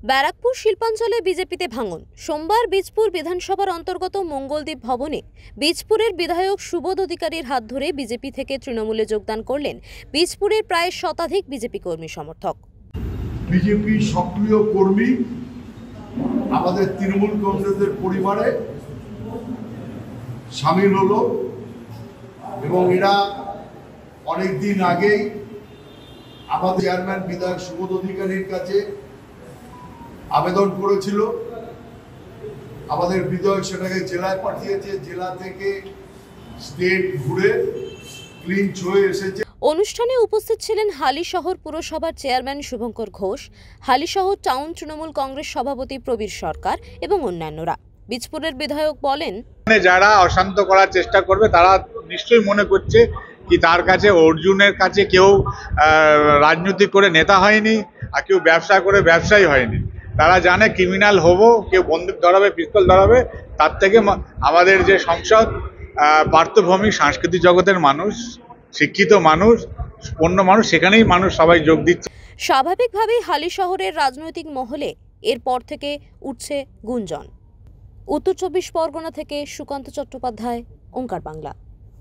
ব্যারাকপুর শিল্পাঞ্চলে বিজেপিতে ভাঙন। সোমবার বীজপুর বিধানসভার অন্তর্গত মঙ্গলদ্বীপ ভবনে বীজপুরের বিধায়ক সুবোধ অধিকারীর হাত ধরে বিজেপি থেকে তৃণমূলে যোগদান করলেন বীজপুরের প্রায় শতাধিক বিজেপি কর্মী সমর্থক। বিজেপি সক্রিয় কর্মী আমাদের তৃণমূল কংগ্রেসের পরিবারে সামিল হলো এবং এরা অনেকদিন আগেই আমাদের চেয়ারম্যান বিধায়ক সুবোধ অধিকারীর কাছে আবেদন করেছিল। আমাদের বিধায়ক সেটাকে জেলায় পাঠিয়েছে, জেলা থেকে স্টেট ঘুরে ক্লিঞ্চ হয়ে এসেছে। অনুষ্ঠানে উপস্থিত ছিলেন হালিশহর পুরসভার চেয়ারম্যান শুভঙ্কর ঘোষ, হালিশহর টাউন তৃণমূল কংগ্রেস সভাপতি প্রবীর সরকার এবং অন্যান্যরা। বীজপুরের বিধায়ক বলেন, যারা অশান্ত করার চেষ্টা করবে তারা নিশ্চয়ই মনে করছে কি তার কাছে অর্জুনের কাছে কেউ রাজনীতি করে নেতা হয়নি আর কেউ ব্যবসা করে ব্যবসায়ী হয়নি। তারা জানে ক্রিমিনাল হবো, কেউ বন্দুক ধরাবে, পিস্তল ধরাবে, তার থেকে আমাদের যে সংসদ পার্থভূমি সাংস্কৃতিক জগতের মানুষ, শিক্ষিত মানুষ, পণ্য মানুষ, সেখানেই মানুষ সবাই যোগ দিচ্ছে। স্বাভাবিকভাবেই হালিশহরের রাজনৈতিক মহলে এরপর থেকে উঠছে গুঞ্জন। উত্তর 24 পরগনা থেকে সুকান্ত চট্টোপাধ্যায়, ওঙ্কার বাংলা।